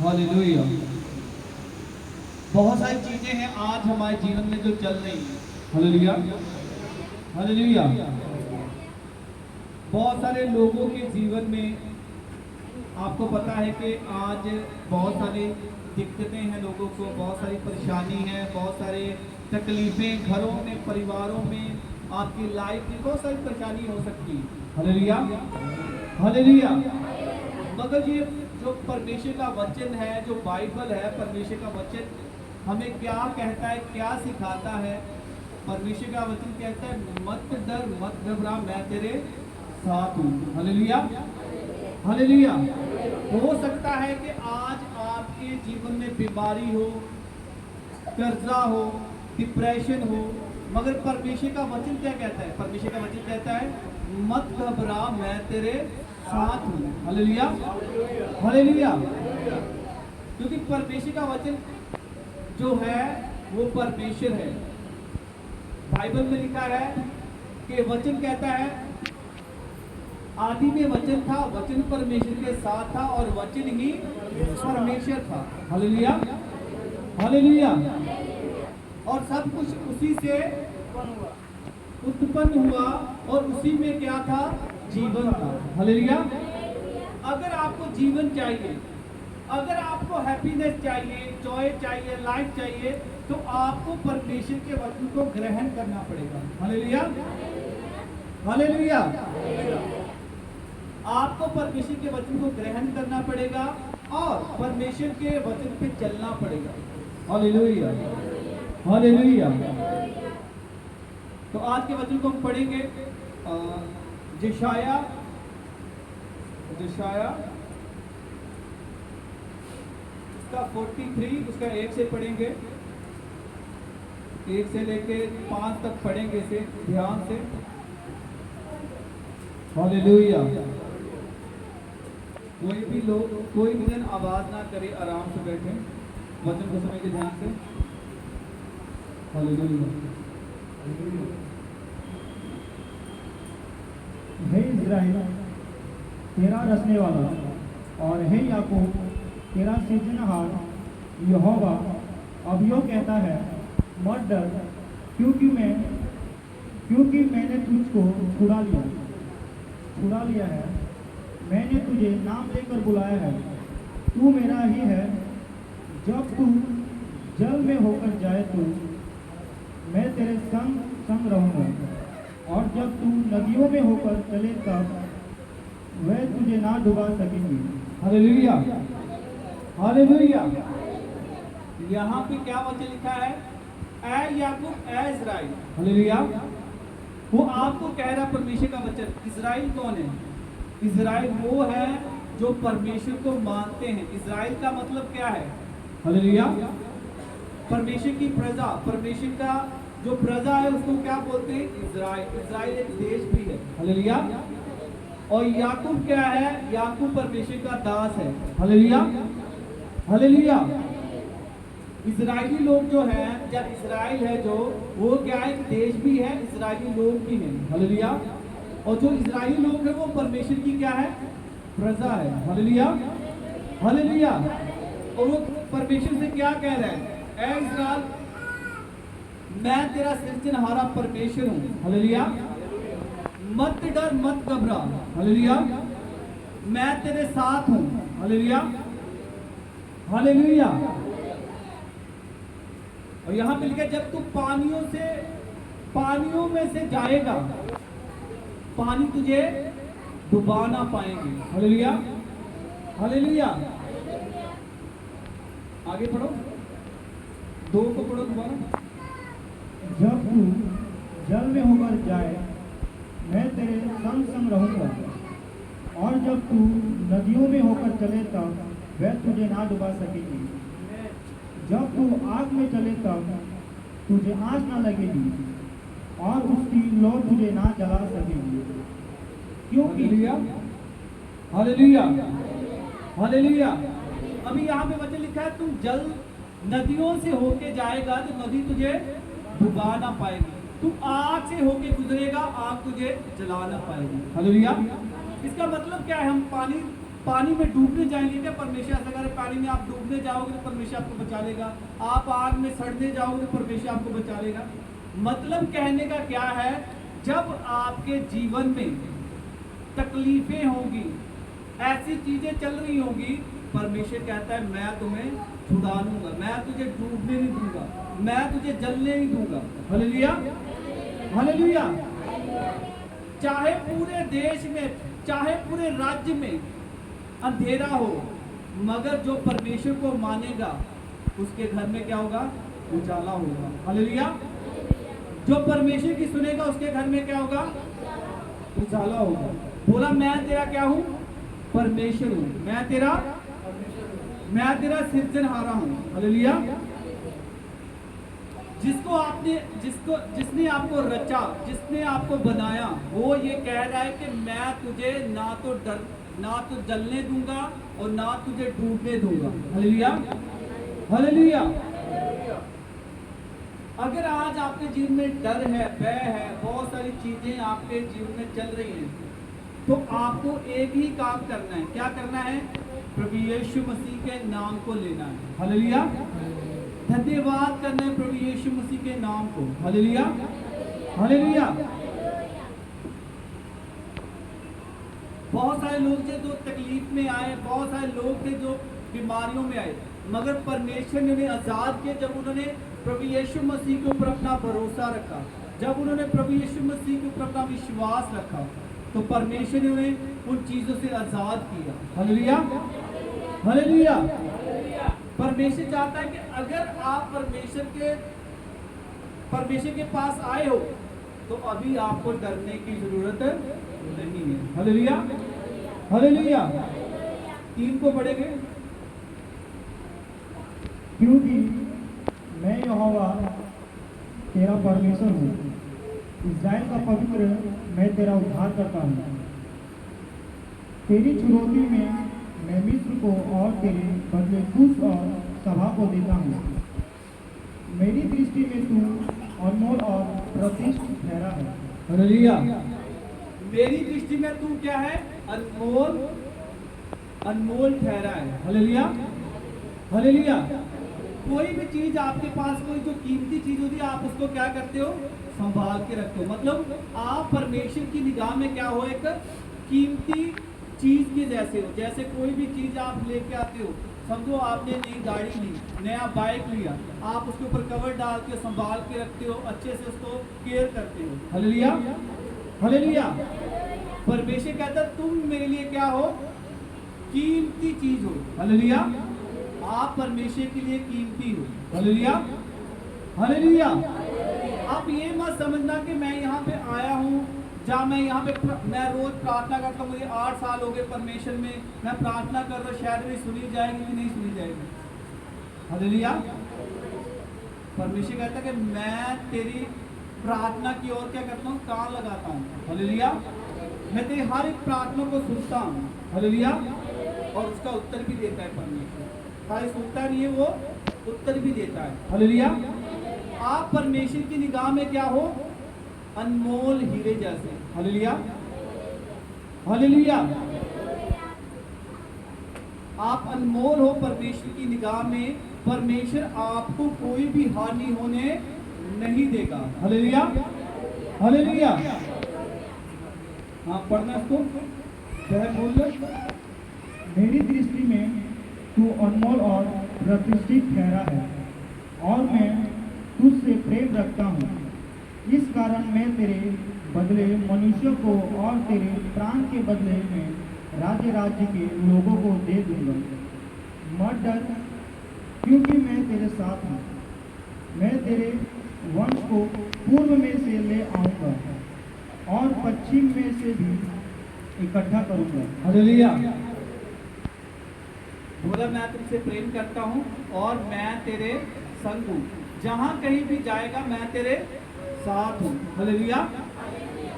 Hallelujah. बहुत सारी चीजें हैं आज हमारे जीवन में जो चल रही हैं। Hallelujah, hallelujah. बहुत सारे लोगों के जीवन में आपको पता है कि आज बहुत सारी दिक्कतें हैं, लोगों को बहुत सारी परेशानी है, बहुत सारे तकलीफें घरों में, परिवारों में, आपकी लाइफ में बहुत सारी परेशानी हो सकती है। Hallelujah, hallelujah. मगर ये जो परमेश्वर का वचन है, जो बाइबल है, परमेश्वर का वचन हमें क्या कहता है, क्या सिखाता है? परमेश्वर का वचन कहता है, मत डर, मत घबरा, मैं तेरे साथ हूँ। Hallelujah, hallelujah. हो सकता है कि आज आपके जीवन में बीमारी हो, कर्जा हो, डिप्रेशन हो, मगर परमेश्वर का वचन क्या कहता है? परमेश्वर का वचन कहता है, मत घबरा, मैं तेरे साथ हूँ। Hallelujah, hallelujah. क्योंकि परमेश्वर का वचन जो है वो परमेश्वर है। बाइबल में लिखा है कि वचन कहता है, आदि में वचन था, वचन परमेश्वर के साथ था और वचन ही परमेश्वर था। Hallelujah, hallelujah. और सब कुछ उसी से उत्पन्न हुआ और उसी में क्या था? जीवन था। हालेलुया। अगर आपको जीवन चाहिए, अगर आपको हैप्पीनेस चाहिए, जॉय चाहिए, लाइफ चाहिए, तो आपको परमेश्वर के वचन को ग्रहण करना पड़ेगा। Hallelujah, hallelujah. आपको परमेश्वर के वचन को ग्रहण करना पड़ेगा और परमेश्वर के वचन पे चलना पड़ेगा। Hallelujah, hallelujah. तो आज के वचन को हम पढ़ेंगे यशाया उसका 43, उसका 1 से पढ़ेंगे, 1 से लेके 5 तक पढ़ेंगे इसे ध्यान से। हालेलुया। कोई भी लोग, कोई भी जन आवाज ना करे, आराम से बैठे, वचन को समझ के ध्यान से। हालेलुया। हे इज़राइल, तेरा रचने वाला, और हे याकूब, तेरा सृजनहार यहोवा अब यो कहता है, मत डर, क्योंकि मैंने तुझको छुड़ा लिया है। मैंने तुझे नाम लेकर बुलाया है, तू मेरा ही है। जब तू जल में होकर जाए तो मैं तेरे संग संग रहूँगा, और जब तू नदियों में होकर चले तब वह तुझे ना डुबा सकेंगी। Hallelujah, hallelujah. यहाँ पे क्या वचन लिखा है? ऐ याकूब, ऐ इज़राइल। हालेलुया। वो आपको कह रहा परमेश्वर का वचन। इज़राइल कौन है? इज़राइल वो है जो परमेश्वर को मानते हैं। इज़राइल का मतलब क्या है? हालेलुया। परमेश्वर की प्रजा, परमेश्वर का जो प्रजा है उसको क्या बोलते हैं? इज़राइल। इज़राइल एक देश भी है। हालेलुया। और याकूब क्या है? याकूब परमेश्वर का दास है। Hallelujah, hallelujah. इजरायली लोग जो है, या इजराइल है जो, वो क्या है? एक देश भी है, इजरायली लोग भी हैं। हालेलुया। और जो इजरायली लोग हैं वो परमेश्वर की क्या है? प्रजा है। Hallelujah, hallelujah. और वो परमेश्वर से क्या कह रहे हैं? ऐ इज़राइल, मैं तेरा सृजनहारा परमेश्वर हूँ। हालेलुया। मत डर, मत घबरा। हालेलुया। मैं तेरे साथ हूँ। Hallelujah, hallelujah. और यहां पे लिखा, जब तू पानियों में से जाएगा, पानी तुझे डुबा ना पाएंगे। Hallelujah, hallelujah. आगे पढ़ो, 2 को पढ़ो दोबारा। जब तू जल में होकर जाए मैं तेरे संग संग रहूँगा, और जब तू नदियों में होकर चले तब वह तुझे ना डुबा सकेगी। जब तू आग में चले तब तुझे आँच ना लगेगी, और उसकी लौ तुझे ना जला सकेगी। क्योंकि हालेलुया, हालेलुया। अभी यहाँ पे वचन लिखा है, तू जल नदियों से होके जाएगा तो नदी तुझे डुबा ना पाएगी। तू आग से होके गुजरेगा, आग तुझे जला ना पाएगी। हालेलुया। इसका मतलब क्या है? हम पानी पानी में डूबने जाएंगे क्या? परमेश्वर ऐसा करे, पानी में आप डूबने जाओगे तो परमेश्वर आपको बचा लेगा। आप आग में सड़ने जाओगे तो परमेश्वर आपको बचा लेगा। मतलब कहने का क्या है, जब आपके जीवन में तकलीफें होंगी, ऐसी चीजें चल रही होंगी, परमेश्वर कहता है मैं तुम्हें छुड़ा लूंगा, मैं तुझे डूबने नहीं दूंगा, मैं तुझे जलने नहीं दूंगा। Hallelujah, hallelujah. चाहे पूरे देश में, चाहे पूरे राज्य में अंधेरा हो, मगर जो परमेश्वर को मानेगा उसके घर में क्या होगा? उजाला होगा। हालेलुया। जो परमेश्वर की सुनेगा उसके घर में क्या होगा? उजाला होगा। बोला मैं तेरा क्या हूं? परमेश्वर हूं। मैं तेरा सृजनहारा हूं। हालेलुया। जिसने आपको रचा, जिसने आपको बनाया, वो ये कह रहा है कि मैं तुझे ना तो जलने दूंगा और ना तुझे डूबने दूंगा। Hallelujah, hallelujah. अगर आज आपके जीवन में डर है, भय है, बहुत सारी चीजें आपके जीवन में चल रही हैं, तो आपको एक ही काम करना है। क्या करना है? प्रभु यीशु मसीह के नाम को लेना है। हालेलुया। धन्यवाद करना है प्रभु यीशु मसीह के नाम को। Hallelujah, hallelujah. बहुत सारे लोग थे जो तकलीफ में आए, बहुत सारे लोग थे जो बीमारियों में आए, मगर परमेश्वर ने उन्हें आजाद किया जब उन्होंने प्रभु यीशु मसीह के ऊपर अपना भरोसा रखा, जब उन्होंने प्रभु यीशु मसीह के ऊपर अपना विश्वास रखा, तो परमेश्वर ने उन्हें उन चीजों से आजाद किया। Hallelujah, hallelujah. परमेश्वर चाहता है कि अगर आप परमेश्वर के पास आए हो तो अभी आपको डरने की जरूरत नहीं है। Hallelujah, hallelujah. 3 को पढ़ेंगे। क्योंकि मैं यहोवा तेरा परमेश्वर हूँ, इस्राएल का पवित्र, मैं तेरा उद्धार करता हूँ। तेरी चुनौती में मैं मिस्र को और तेरे बदले कुश और सभा को देता हूँ। मेरी दृष्टि में तू अनमोल और प्रतिष्ठित ठहरा है। हालेलुया। मेरी दृष्टि में तू क्या है? अनमोल, अनमोल ठहरा है। Hallelujah, hallelujah. कोई भी चीज आपके पास, कोई जो कीमती चीज होती है, आप उसको क्या करते हो? संभाल के रखते हो। मतलब आप परमेश्वर की निगाह में क्या हो? एक कीमती चीज के जैसे हो। जैसे कोई भी चीज आप लेके आते हो, समझो आपने नई गाड़ी ली, नया बाइक लिया, आप उसके ऊपर कवर डाल के संभाल के रखते हो, अच्छे से उसको केयर करते हो। Hallelujah, hallelujah. परमेश्वर कहता है तुम मेरे लिए क्या हो? कीमती चीज हो। हालेलुया। आप परमेश्वर के लिए कीमती हो। Hallelujah, hallelujah. आप ये मत समझना कि मैं यहाँ पे आया हूँ, जहाँ मैं यहाँ पे मैं रोज प्रार्थना करता हूँ, मुझे 8 साल हो गए परमेश्वर में, मैं प्रार्थना कर रहा हूँ, शायद मेरी सुनी जाएगी कि नहीं सुनी जाएगी। हालेलुया। परमेश्वर कहता है कि मैं तेरी प्रार्थना की ओर क्या करता हूँ? कान लगाता हूँ। हालेलुया। मैं तेरी हर एक प्रार्थना को सुनता हूँ। हालेलुया। और उसका उत्तर भी देता है परमेश्वर। खाली सुनता नहीं है, वो उत्तर भी देता है। हालेलुया। आप परमेश्वर की निगाह में क्या हो? अनमोल हीरे जैसे। Hallelujah, hallelujah. आप अनमोल हो परमेश्वर की निगाह में। परमेश्वर आपको कोई भी हानि होने नहीं देगा। Hallelujah, hallelujah. हाँ, पढ़ना इसको। क्या बोल रहे? मेरी दृष्टि में तू अनमोल और प्रतिष्ठित ठहरा है, और मैं तुझसे प्रेम रखता हूँ। इस कारण मैं तेरे बदले मनुष्यों को और तेरे प्राण के बदले में राज्य के लोगों को दे दूंगा। मत डर, क्योंकि मैं तेरे साथ हूँ। मैं तेरे वंश को पूर्व में से ले आऊंगा और पश्चिम में से भी इकट्ठा करूंगा। हालेलुया। बोला मैं तुमसे प्रेम करता हूँ और मैं तेरे संग हूँ, जहां कहीं भी जाएगा मैं तेरे साथ हूँ। Hallelujah,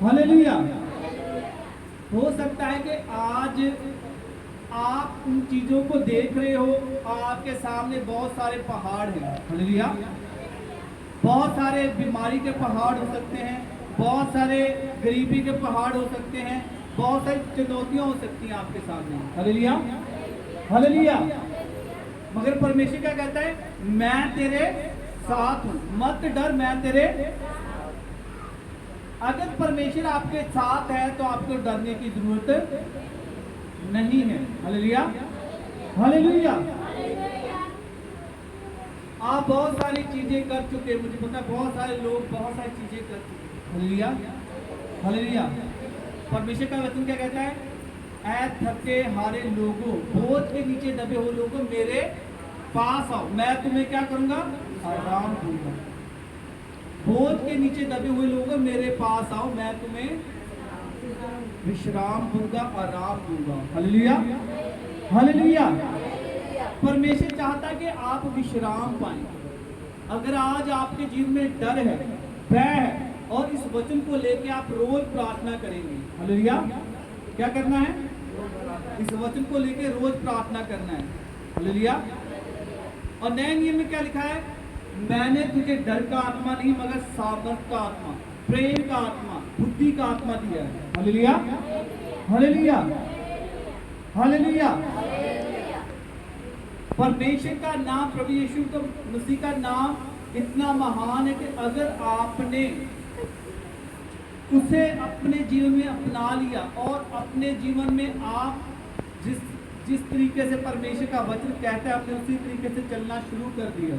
hallelujah. हो सकता है कि आज आप उन चीजों को देख रहे हो, आपके सामने बहुत सारे पहाड़ हैं। हालेलुया। बहुत सारे बीमारी के पहाड़ हो सकते हैं, बहुत सारे गरीबी के पहाड़ हो सकते हैं, बहुत सारी चुनौतियां हो सकती हैं आपके सामने। Hallelujah, hallelujah. मगर परमेश्वर क्या कहता है, मैं तेरे साथ हूं, मत डर, मैं तेरे। अगर परमेश्वर आपके साथ है तो आपको डरने की जरूरत नहीं है। Hallelujah, hallelujah. आप बहुत सारी चीजें कर चुके, मुझे पता है बहुत सारे लोग बहुत सारी चीजें कर चुके। Hallelujah, hallelujah. परमेश्वर का वचन क्या कहता है, ऐ थके हारे लोगों, बोझ के नीचे दबे हो लोगों, मेरे पास आओ, मैं तुम्हें क्या करूंगा, आराम दूंगा। बोझ के नीचे दबे हुए लोगों, मेरे पास आओ, मैं तुम्हें विश्राम दूंगा, आराम दूंगा। Hallelujah, hallelujah. परमेश्वर चाहता है कि आप विश्राम पाएं। अगर आज आपके जीवन में डर है, भय है, और इस वचन को लेके आप रोज प्रार्थना करेंगे। हालेलुया, क्या करना है, इस वचन को लेके रोज प्रार्थना करना है। हालेलुया। और नए नियम में क्या लिखा है, मैंने तुझे डर का आत्मा नहीं मगर सामर्थ का आत्मा, प्रेम का आत्मा, बुद्धि का आत्मा दिया है। Hallelujah, hallelujah, hallelujah. परमेश्वर का नाम, प्रभु यीशु का मसीह का नाम इतना महान है कि अगर आपने उसे अपने जीवन में अपना लिया और अपने जीवन में आप जिस जिस तरीके से परमेश्वर का वचन कहता है आपने उसी तरीके से चलना शुरू कर दिया।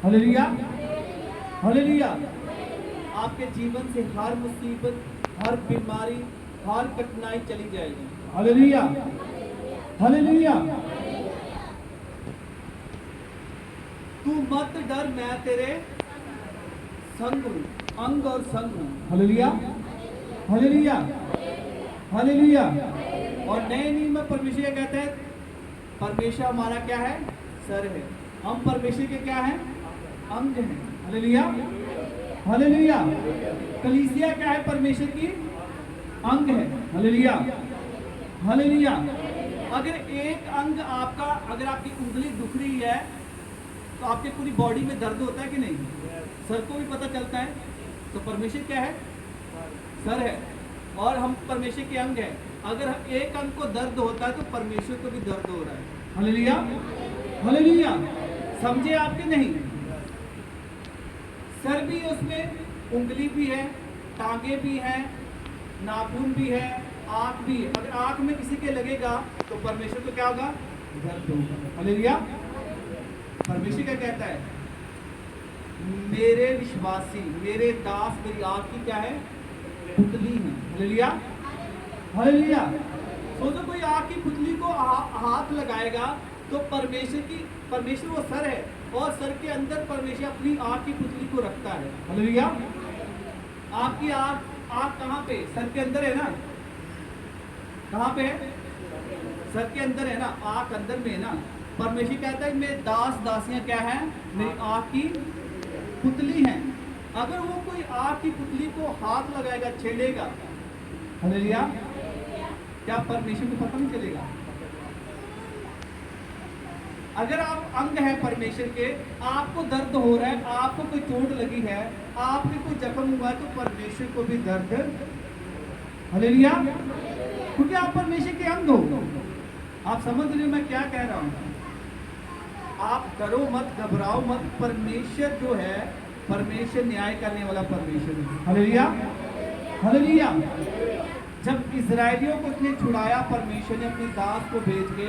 Hallelujah, hallelujah. आपके जीवन से हर मुसीबत, हर बीमारी, हर कठिनाई चली जाएगी। Hallelujah, hallelujah. तू मत डर, मैं तेरे संग हूं, अंग और संग हूं। Hallelujah, hallelujah, hallelujah. और नए नियम में परमेश्वर क्या कहता है, परमेश्वर हमारा क्या है, सर है, हम परमेश्वर के क्या है, अंग हैं। Hallelujah, hallelujah. कलीसिया क्या है, परमेश्वर की अंग है। Hallelujah, hallelujah. अगर एक अंग आपका, अगर आपकी उंगली दुख रही है तो आपके पूरी बॉडी में दर्द होता है कि नहीं, सर को भी पता चलता है। तो परमेश्वर क्या है, सर है, और हम परमेश्वर के अंग हैं। अगर एक अंग को दर्द होता है तो परमेश्वर को भी दर्द हो रहा है। Hallelujah, hallelujah. समझे आपके नहीं, सर भी है, उसमें उंगली भी है, टांगे भी हैं, नाखून भी है, आंख भी है। अगर आंख में किसी के लगेगा तो परमेश्वर को क्या होगा, दर्द होगा। हालेलुया। परमेश्वर क्या कहता है, मेरे विश्वासी, मेरे दास, मेरी आंख की क्या है, पुतली है। Hallelujah, hallelujah. सोचो कोई आंख की पुतली को हाथ लगाएगा तो परमेश्वर वो सर है, और सर के अंदर परमेश्वर अपनी आंख की पुतली को रखता है। हालेलुया। आपकी आंख कहाँ पे, सर के अंदर है ना, कहाँ पे है, सर के अंदर है ना, आंख अंदर में है ना। परमेश्वर कहता है मेरे दास दासियां क्या है, मेरी आंख की पुतली हैं। अगर वो कोई आंख की पुतली को हाथ लगाएगा, छेड़ेगा, हालेलुया, क्या परमेश्वर को पता नहीं चलेगा। अगर आप अंग है परमेश्वर के, आपको दर्द हो रहा है, आपको कोई चोट लगी है, आपके कोई जख्म हुआ है, तो परमेश्वर को भी दर्द। हालेलुया, क्योंकि आप परमेश्वर के अंग हो। आप समझ रहे हो मैं क्या कह रहा हूं। आप डरो मत, घबराओ मत, परमेश्वर जो है, परमेश्वर न्याय करने वाला परमेश्वर है। Hallelujah, hallelujah. जब इजराइलियों को उसने छुड़ाया, परमेश्वर ने अपने दास को भेज के